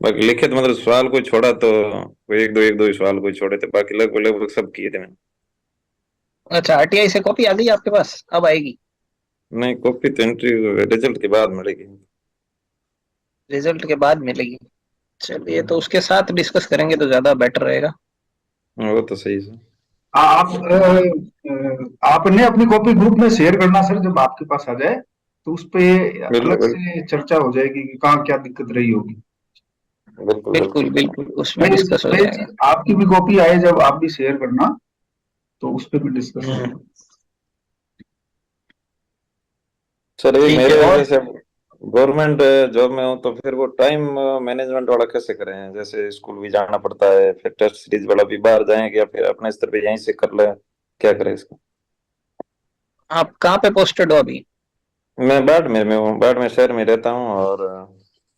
बाकी लिखित मतलब सवाल कोई छोड़ा तो कोई एक दो ही सवाल कोई छोड़े थे, बाकी लगभग लगभग सब किए थे मैंने। अच्छा, आरटीआई से कॉपी आ गई आपके पास, अब आएगी? नहीं, कॉपी तो एंट्री रिजल्ट के बाद मिलेगी। रिजल्ट के बाद मिलेगी? चलिए, तो हम्म, उसके साथ डिस्कस करेंगे तो ज्यादा बेटर रहेगा। वो तो सही है। आप आपने अपनी कॉपी ग्रुप में शेयर करना सर, जब आपके पास आ जाए तो उस पे बिल्कुल अलग बिल्कुल। से चर्चा हो जाएगी कि कहाँ क्या दिक्कत रही होगी। बिल्कुल बिल्कुल बिल्कुल। बिल्कुल, उसमें डिस्कस हो मैं जाएगा। आपकी भी कॉपी आए जब आप भी शेयर करना, तो उस पे भी डिस्कस हो हम्म। जाएगा। सर एक ठीक है। मेरे और जैसे गवर्नमेंट जॉब में हूँ तो फिर वो टाइम मैनेजमेंट वाला कैसे करें? जैसे स्कूल भी जाना पड़ता है, फिर टेस्ट सीरीज वाला भी बाहर जाएंगे या फिर अपने स्तर पे यहीं से कर ले, क्या करें इसका? आप कहाँ पे पोस्टेड हो अभी? मैं बाड़मेर में हूँ, बाड़मेर शहर में रहता हूँ, और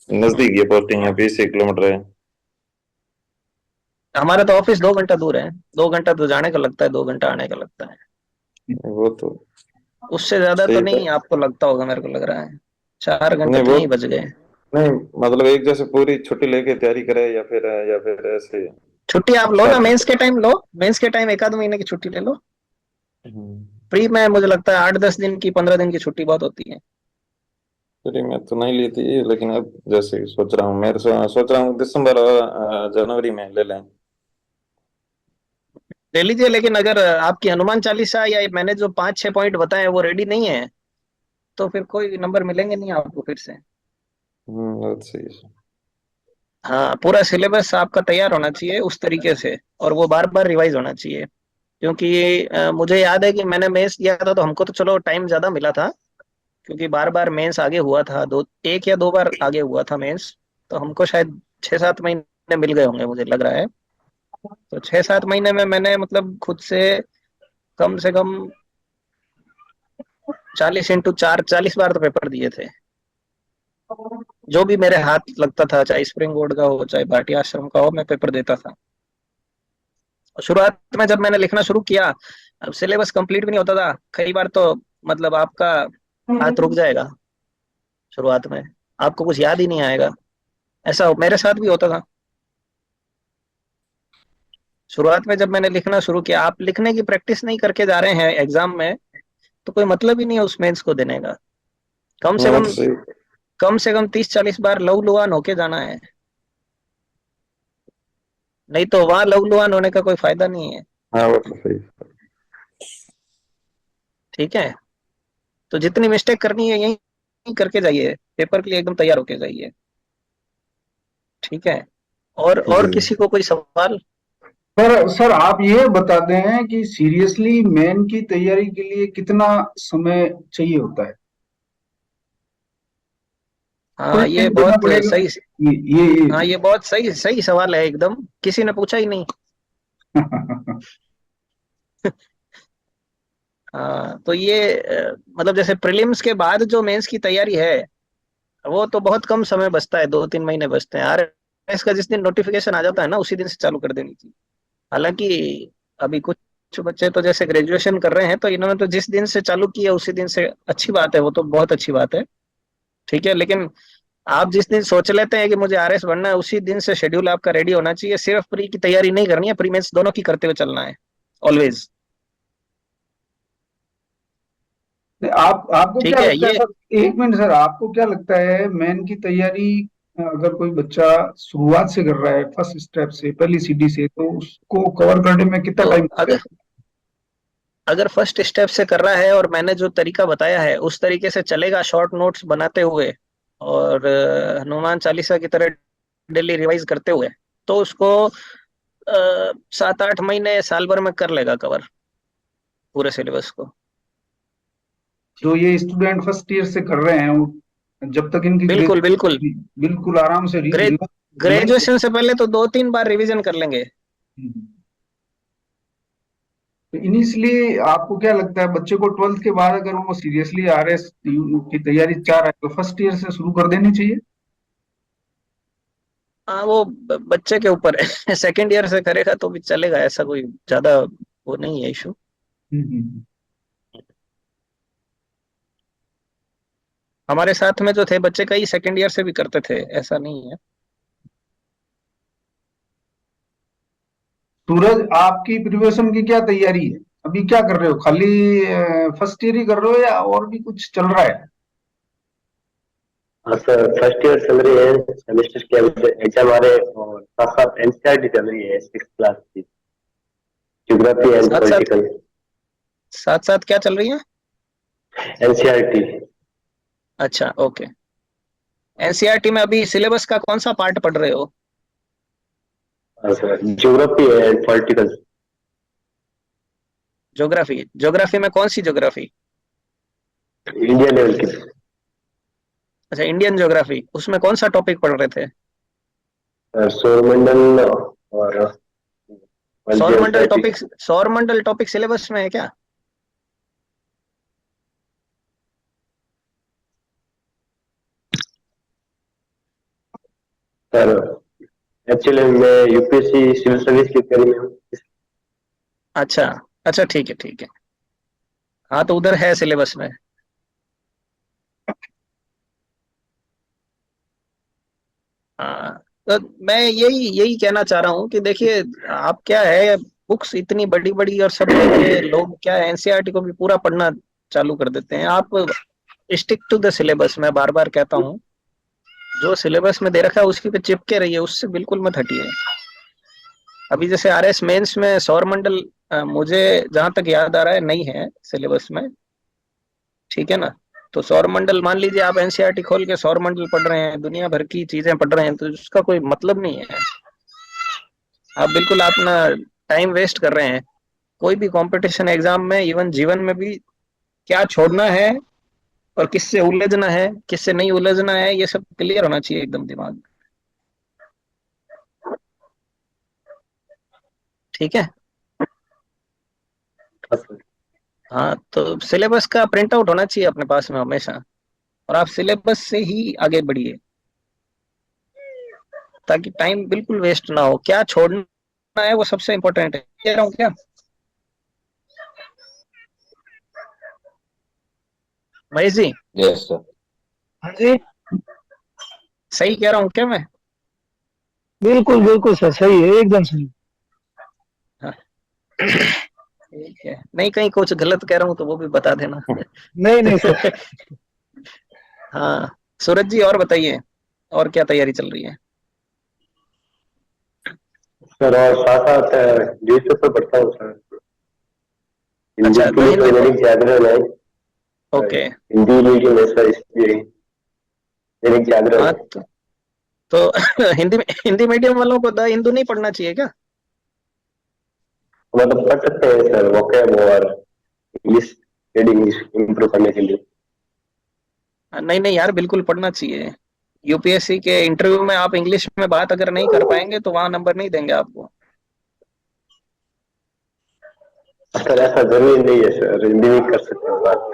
नजदीक ये पोस्टिंग है, 20 किलोमीटर है। हमारा तो ऑफिस 2 घंटा दूर है। 2 घंटा तो जाने का लगता है, 2 घंटा आने का लगता है। वो तो उससे ज्यादा तो सही है। नहीं आपको लगता होगा, मेरे को लग रहा है। 4 घंटे नहीं तो वो यहीं बच गए। नहीं, मतलब एक जैसे पूरी छुट्टी लेके तैयारी करे या फिर ऐसे छुट्टी आप लो ना, साथ में मेंस करे। के टाइम लो। मेंस के टाइम 1 आध महीने की छुट्टी ले लो। हम्म। प्री में मुझे लगता है 8 10 दिन की, 15 दिन की छुट्टी बहुत होती है। चलिए, मैं तो नहीं ली थी, लेकिन अब जैसे सोच रहा हूँ, सोच रहा हूँ दिसंबर और जनवरी में ले लें। ले लीजिए, लेकिन अगर आपकी हनुमान चालीसा या मैंने जो 5 6 पॉइंट बताए वो रेडी नहीं है, तो फिर कोई नंबर मिलेंगे नहीं आपको फिर से। वो तो सही है। हाँ, पूरा सिलेबस आपका तैयार होना चाहिए उस तरीके से, और वो बार बार रिवाइज होना चाहिए। क्योंकि मुझे याद है कि मैंने मेंस दिया था तो हमको तो चलो टाइम ज्यादा मिला था, क्योंकि बार बार मेंस आगे हुआ था, दो एक या दो बार आगे हुआ था मेंस। तो हमको शायद 6 7 महीने मिल गए होंगे, मुझे लग रहा है। तो 6 7 महीने में मैंने मतलब खुद से कम 40 × 4 40 बार तो पेपर दिए थे। जो भी मेरे हाथ लगता था, चाहे स्प्रिंग बोर्ड का हो चाहे भाटिया आश्रम का हो, मैं पेपर देता था। शुरुआत में जब मैंने लिखना शुरू किया, अब सिलेबस कंप्लीट भी नहीं होता था कई बार तो, मतलब आपका हाथ रुक जाएगा शुरुआत में, आपको कुछ याद ही नहीं आएगा। ऐसा मेरे साथ भी होता था। शुरुआत में जब मैंने लिखना शुरू किया, आप लिखने की प्रैक्टिस नहीं करके जा रहे हैं एग्जाम में, तो कोई मतलब ही नहीं है उस मेंस को देने का। कम से वो कम तो सही। 30 40 बार लहू लुहान होके जाना है। नहीं तो वहां लहू लुहान होने का कोई फायदा नहीं है। हाँ, वो तो सही। ठीक है। तो जितनी मिस्टेक करनी है यही करके जाइए, पेपर के लिए एकदम तैयार होके जाइए। ठीक है। और जी। किसी को कोई सवाल? पर सर आप ये बता दें कि सीरियसली मेन की तैयारी के लिए कितना समय चाहिए होता है? फुल हाँ, ये टाइम देना बहुत पड़ेगा? सही। हाँ, ये ये बहुत सही सही सवाल है, एकदम किसी ने पूछा ही नहीं। हाँ, तो ये मतलब जैसे प्रीलिम्स के बाद जो मेंस की तैयारी है, वो तो बहुत कम समय बचता है, 2 3 महीने बचते हैं। आरएस का जिस दिन नोटिफिकेशन आ जाता है ना, उसी दिन से चालू कर देनी चाहिए। हालांकि अभी कुछ बच्चे तो जैसे ग्रेजुएशन कर रहे हैं, तो इन्होंने तो जिस दिन से चालू किया उसी दिन से, अच्छी बात है, वो तो बहुत अच्छी बात है। ठीक है, लेकिन आप जिस दिन सोच लेते हैं कि मुझे आरएस बनना है, उसी दिन से शेड्यूल आपका रेडी होना चाहिए। सिर्फ प्री की तैयारी नहीं करनी है, प्री मेंस दोनों की करते हुए चलना है, ऑलवेज। आप आपको क्या ठीक है लगता है ये। सर, एक मिनट सर, आपको क्या लगता है मेन की तैयारी अगर कोई बच्चा शुरुआत से कर रहा है, फर्स्ट स्टेप से, पहली सीढ़ी से, तो उसको कवर करने में कितना तो टाइम लगता अगर है? अगर फर्स्ट स्टेप से कर रहा है और मैंने जो तरीका बताया है उस तरीके से चलेगा, शॉर्ट नोट्स बनाते हुए और हनुमान चालीसा की तरह डेली रिवाइज करते हुए, तो उसको 7 8 महीने साल भर में कर लेगा कवर, पूरे सिलेबस को। जो ये स्टूडेंट फर्स्ट ईयर से कर रहे हैं जब तक इनकी बिल्कुल बिल्कुल। ग्रेजुएशन बिल्कुल आराम से ग्रे रिवाइज ग्रेजुएशन से पहले तो 2 3 बार रिवीजन कर लेंगे। तो इनिशियली आपको क्या लगता है बच्चे को ट्वेल्थ के बाद अगर वो सीरियसली आरएस की तैयारी चाह रहा है तो फर्स्ट ईयर से शुरू कर देनी चाहिए? हाँ, वो बच्चे के ऊपर है। सेकेंड ईयर से करेगा तो भी चलेगा, ऐसा कोई ज्यादा वो नहीं है इशू। हम्म। हमारे साथ में जो थे बच्चे, कई सेकेंड ईयर से भी करते थे, ऐसा नहीं है। सूरज, आपकी प्रिपरेशन की क्या तैयारी है? अभी क्या कर रहे हो? खाली फर्स्ट ईयर ही कर रहे हो या और भी कुछ चल रहा है? हाँ सर, फर्स्ट ईयर चल रही है, सेमेस्टर के एग्जाम आ रहे हैं और साथ साथ एनसीईआरटी चल रही है 6th क्लास की, ज्योग्राफी एंड साथ साथ पॉलिटिकल। साथ साथ क्या चल रही है? एनसीईआरटी। अच्छा, ओके। एनसीईआरटी में अभी सिलेबस का कौन सा पार्ट पढ़ रहे हो? हाँ sir, geography and political. Geography. Geography में कौन सी ज्योग्राफी? इंडिया लेवल की। अच्छा, इंडियन ज्योग्राफी। उसमें कौन सा टॉपिक पढ़ रहे थे? सौरमंडल और वर्ल्ड जियोग्राफी। सौर मंडल टॉपिक सिलेबस में है क्या? सर एक्चुअली मैं यूपीएससी सिविल सर्विस की तैयारी में हूँ। अच्छा। अच्छा, ठीक है, ठीक है। हाँ, तो उधर है सिलेबस में। हाँ। तो मैं यही यही कहना चाह रहा हूँ कि देखिए, आप क्या है, बुक्स इतनी बड़ी बड़ी और सब लेके लोग क्या है, एनसीईआरटी को भी पूरा पढ़ना चालू कर देते हैं। आप स्टिक टू द सिलेबस, मैं बार बार कहता हूँ। जो सिलेबस में दे रखा है उसकी पे चिपके रहिए, उससे बिल्कुल मत हटिए। अभी जैसे आरएस मेंस में सौरमंडल, मुझे जहां तक याद आ रहा है नहीं है सिलेबस में। ठीक है ना? तो सौरमंडल, मान लीजिए आप एनसीईआरटी खोल के सौरमंडल पढ़ रहे हैं, दुनिया भर की चीजें पढ़ रहे हैं, तो उसका कोई मतलब नहीं है। आप बिल्कुल अपना टाइम वेस्ट कर रहे हैं। कोई भी कंपटीशन एग्जाम में, इवन जीवन में भी, क्या छोड़ना है और किससे उलझना है, किससे नहीं उलझना है, ये सब क्लियर होना चाहिए एकदम दिमाग में। ठीक है? हाँ सर। हाँ, तो सिलेबस का प्रिंट आउट होना चाहिए अपने पास में हमेशा, और आप सिलेबस से ही आगे बढ़िए, ताकि टाइम बिल्कुल वेस्ट ना हो। क्या छोड़ना है वो सबसे इम्पोर्टेंट है, कह रहा हूँ क्या महेश जी? Yes sir. हाँ जी, सही कह रहा हूँ क्या मैं? बिल्कुल बिल्कुल सर, सही है, एकदम सही। हाँ, ठीक है। नहीं, कहीं कुछ गलत कह रहा हूँ तो वो भी बता देना। नहीं नहीं सर। हाँ, सूरज जी और बताइए, और क्या तैयारी चल रही है? सर और साथ साथ न्यूज़पेपर पढ़ता हूँ सर। हिंदी अच्छा, के द लिए हिंद तो पेपर। दैनिक जागरण है। ओके। हिंदी मीडियम है सर, इसलिए दैनिक जागरण हाँ, है। तो हिंदी मीडियम वालों को द हिंदू नहीं पढ़ना चाहिए क्या? मतलब पढ़ सकते हैं सर, वोकैब और इंग्लिश, रीडिंग इंप्रूव करने के लिए। नहीं नहीं यार, बिल्कुल पढ़ना चाहिए। यूपीएससी के इंटरव्यू में आप इंग्लिश में बात अगर नहीं कर पाएंगे तो वहां नंबर नहीं देंगे आपको। सर ऐसा जरूरी नहीं है सर, हिंदी में कर सकते हैं बात।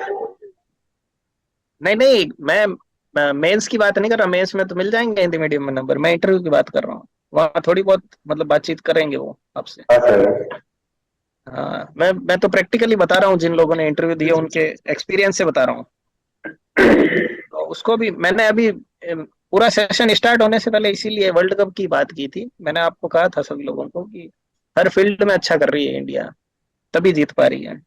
नहीं नहीं, मैं मेंस की बात नहीं कर रहा। मेंस में तो मिल जाएंगे हिंदी मीडियम में नंबर, मैं इंटरव्यू की बात कर रहा हूँ। वहाँ थोड़ी बहुत मतलब बातचीत करेंगे वो आपसे। हाँ सर। हाँ, मैं तो प्रैक्टिकली बता रहा हूँ, जिन लोगों ने इंटरव्यू दिया उनके एक्सपीरियंस से बता रहा हूँ। तो उसको भी मैंने अभी पूरा सेशन स्टार्ट होने से पहले इसीलिए वर्ल्ड कप की बात की थी। मैंने आपको कहा था सभी लोगों को कि हर फील्ड में अच्छा कर रही है इंडिया, तभी जीत पा रही है।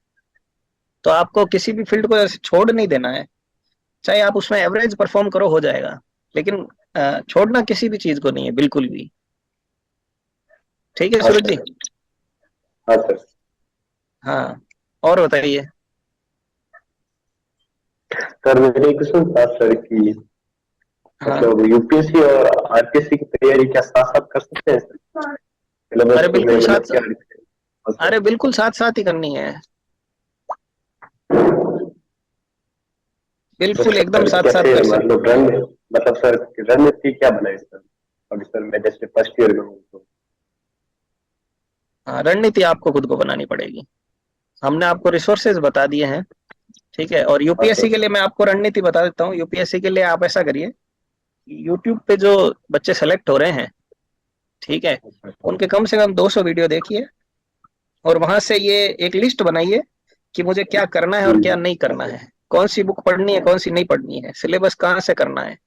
तो आपको किसी भी फील्ड को ऐसे छोड़ नहीं देना है। चाहे आप उसमें एवरेज परफॉर्म करो, हो जाएगा। लेकिन छोड़ना किसी भी चीज को नहीं है, बिल्कुल भी। ठीक है हाँ सूरज जी? सर। हाँ सर। हाँ, और बताइए। सर मेरे एक क्वेश्चन था सर कि हाँ, मतलब यूपीएससी और आरपीएससी की तैयारी क्या साथ साथ कर सकते हैं सर? सिलेबस अरे में बिल्कुल मतलब साथ क्या लिखते हैं? हाँ सर। अरे बिल्कुल साथ साथ ही करनी है। तो बिल्कुल एकदम सर साथ साथ कैसे कर मतलब सकते हैं। रन, मतलब सर रणनीति क्या बनाए सर? अभी सर मैं जैसे फर्स्ट ईयर में हूँ तो। हाँ, रणनीति आपको खुद को बनानी पड़ेगी। हमने आपको रिसोर्सेज बता दिए हैं। ठीक है, और हाँ यूपीएससी सर। के लिए मैं आपको रणनीति बता देता हूँ। यूपीएससी के लिए आप ऐसा करिए, यूट्यूब पे जो बच्चे सेलेक्ट हो रहे हैं, ठीक है, उनके कम से कम 200 वीडियो देखिए, और वहां से ये एक लिस्ट बनाइए कि मुझे क्या करना है और क्या नहीं करना है। कौन सी बुक पढ़नी है, कौन सी नहीं पढ़नी है, सिलेबस कहाँ से करना है।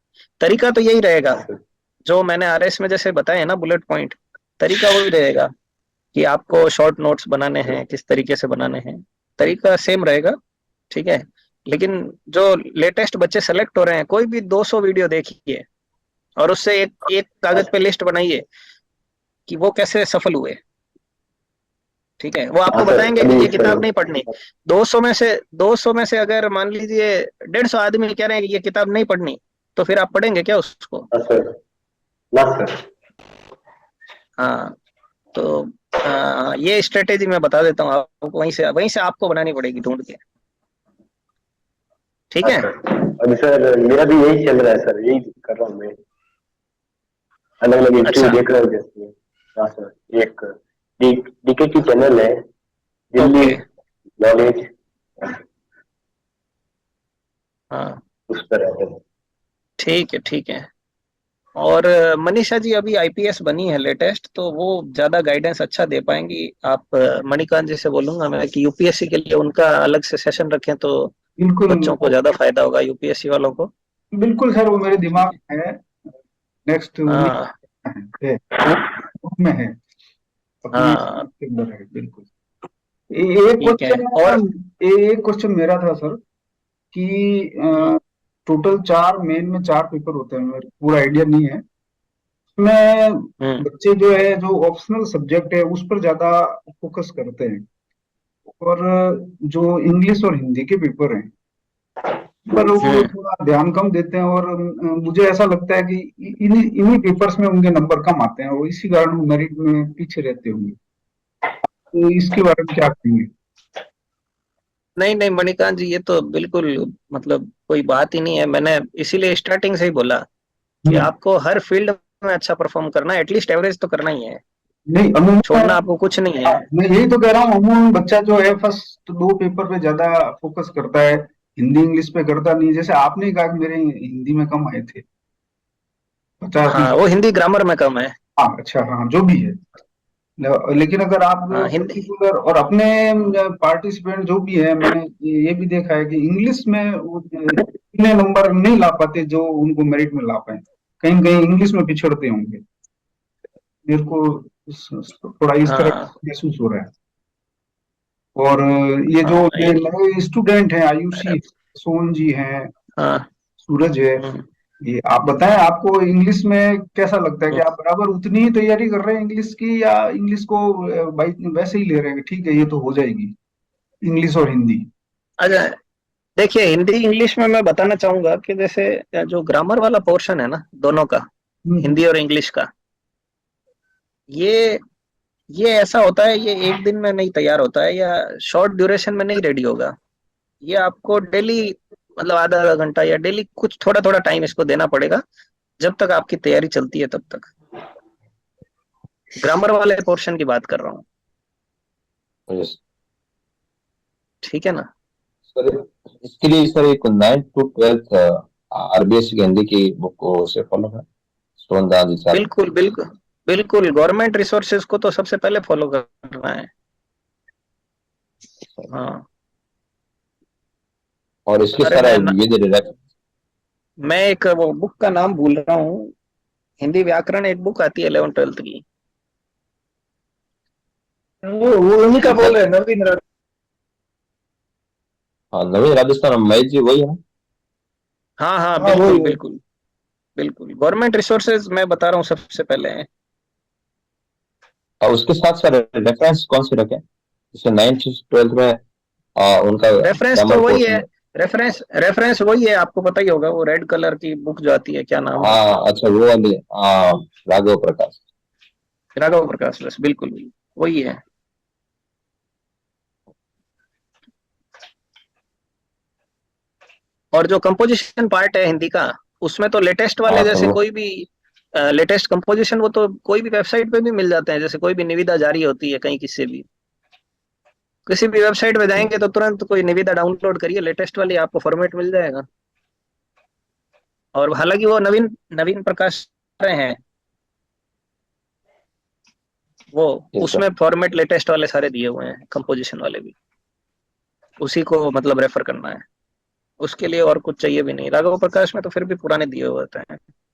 तरीका तो यही रहेगा हाँ सर। जो मैंने आरएस में जैसे बताया ना, बुलेट पॉइंट। तरीका वही रहेगा। कि आपको शॉर्ट नोट्स बनाने हैं, किस तरीके से बनाने हैं, तरीका सेम रहेगा, ठीक है। लेकिन जो लेटेस्ट बच्चे सेलेक्ट हो रहे हैं, कोई भी 200 वीडियो देखिए और उससे एक एक कागज पे लिस्ट बनाइए कि वो कैसे सफल हुए, ठीक है। वो हाँ आपको सर, बताएंगे कि अभी ये किताब सर। नहीं पढ़नी। 200 में से अगर मान लीजिए 150 आदमी कह रहे हैं कि ये किताब नहीं पढ़नी, तो फिर आप पढ़ेंगे क्या उसको? हाँ सर। ना सर। हाँ, तो ये स्ट्रेटेजी मैं बता देता हूँ आपको, वहीं से आपको बनानी पड़ेगी ढूंढ के, ठीक हाँ है। सर। अभी सर मेरा भी यही चल रहा है सर, यही कर रहा हूँ मैं। अलग अलग इंटरव्यू अच्छा, देख रहा हूँ जैसे। हाँ सर, एक डीकेटी चैनल है, दिल्ली ओके, नॉलेज, हाँ, उस पर रहता है। ठीक है, ठीक है। और मनीषा जी अभी आईपीएस बनी है लेटेस्ट, तो वो ज्यादा गाइडेंस अच्छा दे पाएंगी। आप मणिकांत जी से बोलूंगा मैं कि यूपीएससी के लिए उनका अलग से सेशन रखें, तो बिल्कुल। बच्चों को ज्यादा फायदा होगा, यूपीएससी वालों को। बिल्कुल सर, वो मेरे ठीक दिमाग है, में है। नेक्स्ट उन्हीं हाँ, है, वो में है, अपनी हाँ, के अंदर है बिल्कुल। एक ठीक है। और क्वेश्चन, एक क्वेश्चन मेरा था सर कि टोटल चार मेन में चार पेपर होते हैं, मेरे को पूरा आइडिया नहीं है उसमें। हम्म, बच्चे जो है जो ऑप्शनल सब्जेक्ट है उस पर ज्यादा फोकस करते हैं, और जो इंग्लिश और हिंदी के पेपर हैं पर वो हम्म, थोड़ा ध्यान कम देते हैं, और मुझे ऐसा लगता है कि इन्हीं इन्हीं पेपर्स में उनके नंबर कम आते हैं और इसी कारण वो मेरिट में पीछे रहते होंगे। तो इसके बारे में क्या कहेंगे? नहीं नहीं मणिकांत जी, ये तो बिल्कुल मतलब कोई बात ही नहीं है। मैंने इसीलिए स्टार्टिंग से ही बोला कि हम्म, आपको हर फील्ड में अच्छा परफॉर्म करना है, एटलीस्ट एवरेज तो करना ही है, नहीं अमूमन छोड़ना आपको कुछ नहीं है। मैं यही तो कह रहा हूँ, अमूमन बच्चा जो है फर्स्ट दो पेपर पे ज्यादा फोकस करता है, हिंदी इंग्लिश पे करता नहीं। जैसे आपने ही कहा कि मेरे हिंदी में कम आए थे, 50 में हाँ, वो हिंदी ग्रामर में कम है। हाँ अच्छा, हाँ जो भी है। लेकिन अगर आप हाँ, हिंदी, पर्टिकुलर और अपने पार्टिसिपेंट जो भी है, मैंने ये भी देखा है कि इंग्लिश में वो इतने नंबर नहीं ला पाते जो उनको मेरिट में ला पाए, कहीं कहीं इंग्लिश में पिछड़ते होंगे। मेरे को थोड़ा इस तरह हाँ, महसूस हो रहा है। और ये जो हाँ, ये नए स्टूडेंट हैं, अरे, आयुषी, सोन जी हैं, हाँ, सूरज है, हम्म, ये आप बताएं, आपको इंग्लिश में कैसा लगता है कि हम्म। आप बराबर उतनी ही तैयारी कर रहे हैं इंग्लिश की, या इंग्लिश को भाई वैसे ही ले रहे हैं कि ठीक है ये तो हो जाएगी, इंग्लिश और हिंदी? अच्छा, देखिए हिंदी इंग्लिश में मैं बताना चाहूंगा कि जैसे जो ग्रामर वाला पोर्शन है ना दोनों का, हम्म, हिंदी और इंग्लिश का, ये ये ऐसा होता है, ये एक दिन में नहीं तैयार होता है या शॉर्ट ड्यूरेशन में नहीं रेडी होगा। ये आपको डेली मतलब आधा आधा घंटा या डेली कुछ थोड़ा थोड़ा टाइम इसको देना पड़ेगा, जब तक आपकी तैयारी चलती है तब तक। ग्रामर वाले पोर्शन की बात कर रहा हूँ, यस ठीक है ना। सर। इसके लिए सर एक 9 to 12 आरबीएससी की हिंदी की बुक को से फॉलो है, सोनदास सर। बिल्कुल, बिल्कुल, बिल्कुल, गवर्नमेंट रिसोर्सेज को तो सबसे पहले फॉलो करना है। हाँ, और इसके अरे सर मैं विद मैं एक वो बुक का नाम भूल रहा हूँ, हिंदी व्याकरण एक बुक आती है 11th 12th की, वो उन्हीं का बोल सर। रहे हैं, नवीन हाँ, नवीन राजस्थान महेश जी वही है। हाँ, हाँ, हाँ बिल्कुल, वही। बिल्कुल, बिल्कुल, गवर्नमेंट रिसोर्सेज मैं बता रहा हूँ सबसे पहले। और उसके साथ सर रेफरेंस कौन से रखें, जैसे 9th to 12th में उनका रेफरेंस तो ग्रामर वही है, पोर्शन। रेफरेंस वही है, आपको पता ही होगा, वो रेड कलर की बुक जो आती है, क्या नाम है उसका? हाँ अच्छा, वो वाली राघव प्रकाश। राघव प्रकाश, बस बिल्कुल बिल्कुल वही है। और जो कंपोजिशन पार्ट है हिंदी का, उसमें तो लेटेस्ट हाँ वाले सर जैसे वो। कोई भी लेटेस्ट कंपोजिशन, वो तो कोई भी वेबसाइट पे भी मिल जाते हैं, जैसे कोई भी निविदा जारी होती है कहीं किसी भी, किसी भी वेबसाइट पे जाएंगे तो तुरंत कोई निविदा डाउनलोड करिए, लेटेस्ट वाली आपको फॉर्मेट मिल जाएगा। और हालांकि वो नवीन नवीन प्रकाश रहे हैं, वो यस सर। उसमें फॉर्मेट लेटेस्ट वाले सारे दिए हुए हैं, कंपोजिशन वाले भी, उसी को मतलब रेफर करना है। उसके लिए और कुछ चाहिए भी नहीं, राघव प्रकाश में तो फिर भी पुराने दिए हुए होते हैं।